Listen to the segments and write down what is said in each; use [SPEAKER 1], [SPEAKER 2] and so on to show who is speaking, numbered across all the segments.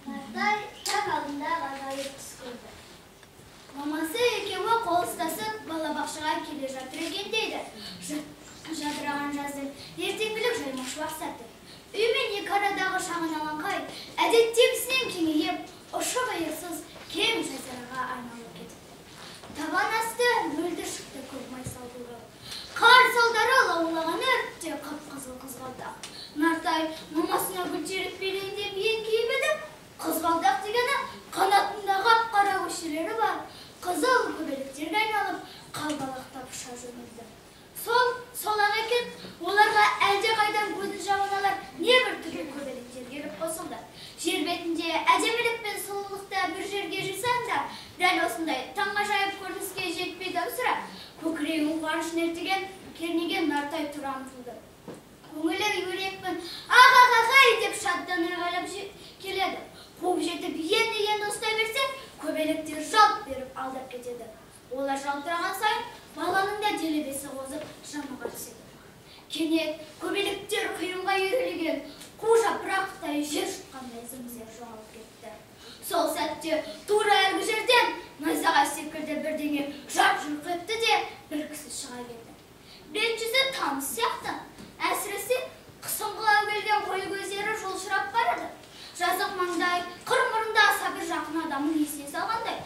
[SPEAKER 1] Нартай так алдында ғажайып түс көрді. Мамасы екеуі қол ұстасып балабақшаға келе жатыр екен дейді. Жадыраған жаздың ертеңгілік жаймашуақ сәті. Үй мен екі арадағы шағын алаңқай әдеттегісінен кеңейіп, ұшы-қиырсыз кең жазираға айналып кетіпті. Табан асты мөлдір шықты көк май салдырып. Қар салдары лаулаған өртте қып-қызыл қызғалдақ. Нартай мамасына гүлтеріп белеңдеп еңкейіп еді. Қызғалдақ дегені қанатындағы қара көшелері бар. Қызыл көбелектерге айналып, қалбалақтап ұша жөнелді. Сол-ақ екен, оларға әлде қайдан көзін жауыналар небір түрлі көбелектер келіп қосылды. Жер бетінде әдемілік пен сұлулықта бір жерге жисаң да, дәл осындай таңғажайып көрініске жетпей даусырап, көкірегін қуаныш ертіген, кернеген Нартай тұра ұмтылды. Көңілі үйрекпін, ағағағай деп шаттан айғайлап келеді. Қуып жетіп енді ұстай берсе, көбелектер жалт беріп алдап кетеді. Олар жалтыраған сайын, баланың да делебесі қозып жамыға түседі. Кенет көбелектер қиынға үйрілген, қу жапырақтай жер жұтқандай зым-зер жоғалып кетті. Сол сәтте тура әлгі жерден найзағай секілді бірдеңе жарқ-жұрқ етті де бір кісі шыға келді. Бет-жүзі таныс сияқты, әсіресе қысыңғылау келген қой көздері жолшырап барады. Жазық маңдай, қыр мұрында аса бір жақын адамын есіне салғандай.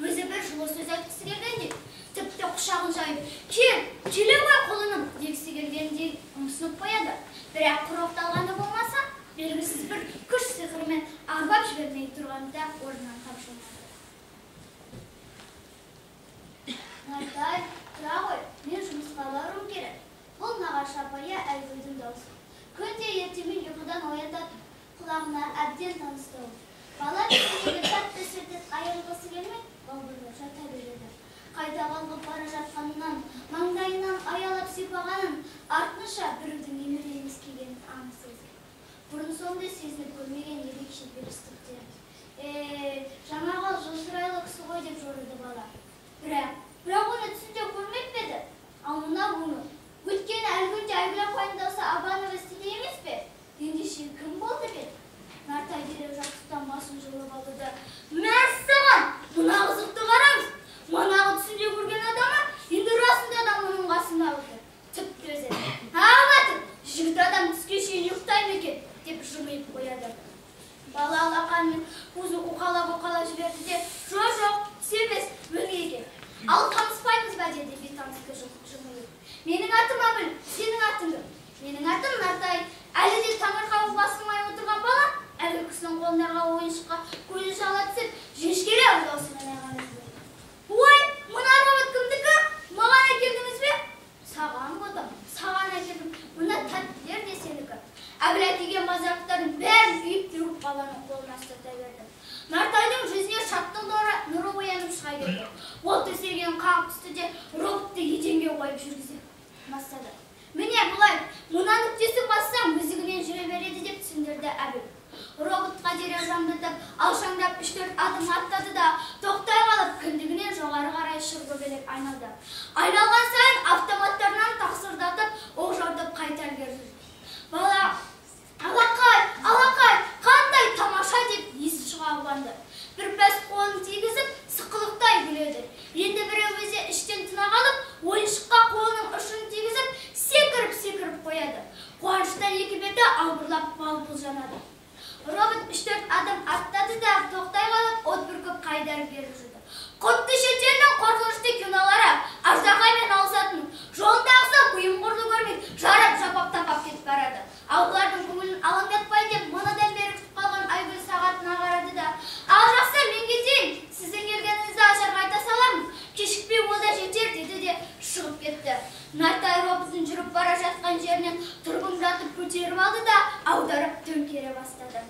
[SPEAKER 1] Өзі бір жылы сөз айтқысы келгендей, тіпті құшағын жайып, келе ғой қолының дегісі келгендей ұмсынып қояды. Бірақ құрықталғаны болмаса, белгісіз бір күш сиқырымен арбап жібермей тұрғанда орнынан қамшылмады. Нартай, тұра ғой, мен жұмысқа баруым керек. Бұл нағашы апайы Әлгүлдің даусы. Күнде ертемен ұйқыдан оятады, құлағына әбден танысты ол. Бала кезіндегі тәтті сүрден айырылғысы келмей, балбырлап жата береді. Қайда қалғып бара жатқанынан, маңдайынан аялап сипағанын, артынша біреудің емірейміз келгенін анық сезді. Бұрын соңды сезініп көрмеген ерекше берістіктер. Жаңағы жылшырайлы кісі ғой деп жорыды бала. Бірақ оны түсінде көрмеп еді. Ал мына оны, өткен әлгінде айбілап қайындауса Абанов істеді емес пе? Ендеше кім болды бе? Нартай дереу жастықтан басын жылып алды да, мәссаған, мына қызықты қараңыз. Манағы түсінде көрген адамы, енді расында да мұның қасында отыр. Тіпті өзі, батыр, жігіт адам түске шейін ұйықтай ма екен, деп жымиып қояды. Бала алақанымен көзін уқалап жіберді де, жоқ, түс емес, өлге екен. Ал таныспаймыз ба деді бейтанысты жымиып. Менің атым Абыл, сенің атың кім? Менің атым Нартай. Әлі де таңырқауы басылмай отырған бала, әлгі кісінің қолындарға ойыншыққа көзі шала түсіп, жешкелі аузауысымен айған еді. Ой, мына робот кімдікі? Маған әкелдіңіз бе? Саған бұдым, саған әкелдім. Мына тәттілер де сенікі. Әбіл әкелген базарықтардың бәрін үйіп түріп баланың қолына ұстата берді. Нартайдың жүзіне шаттық нұры оянып шыға келді. Ол төселген қақ түсті де роботты еденге қойып жүргізе бастады. Міне бұлай, мұна нүктесі бассам өзігінен жүре береді деп түсіндірді Әбіл. Роботқа дереу жамдыртып, алшаңдап 3-4 адым аттады да, тоқтай қалып, кіндігінен жоғары қарай шыр көбелек айналды. Айналған сайын автоматтарынан тақсырдатып, оқ жаудырып қайта ілгері жүрді. Бала, алақай, қандай тамаша деп есі шыға ұланды. Бір пәс қолын тигізіп, сықылықтай күледі. Енді біреу өзі іштен тына қалып, ойыншыққа қолының ұшын тигізіп, секіріп қояды. Қуаныштан екі беті албырлап балпыл жанады. Робот 3-4 адым аттады да тоқтай қалып, от бүркіп қайдар бері жүрді. Құтты шетелдің қорқынышты кинолары, аждақаймен алысатын, жолындағысы бұйым құрлы көрмей, жарап жапап тапап кетіп барады. Ал бұлардың көңілін алаңдатпай деп манадан бері күтіп қалған Айгүл сағатына қарады да, ал жақсы, мен кетейін, сіздің келгеніңізді ашарға айта саламын, кешікпей ол да жетер деді де шығып кетті. Нартай роботын жүріп бара жатқан жерінен тұрғындатып көтеріп алды да аударып төңкере бастады.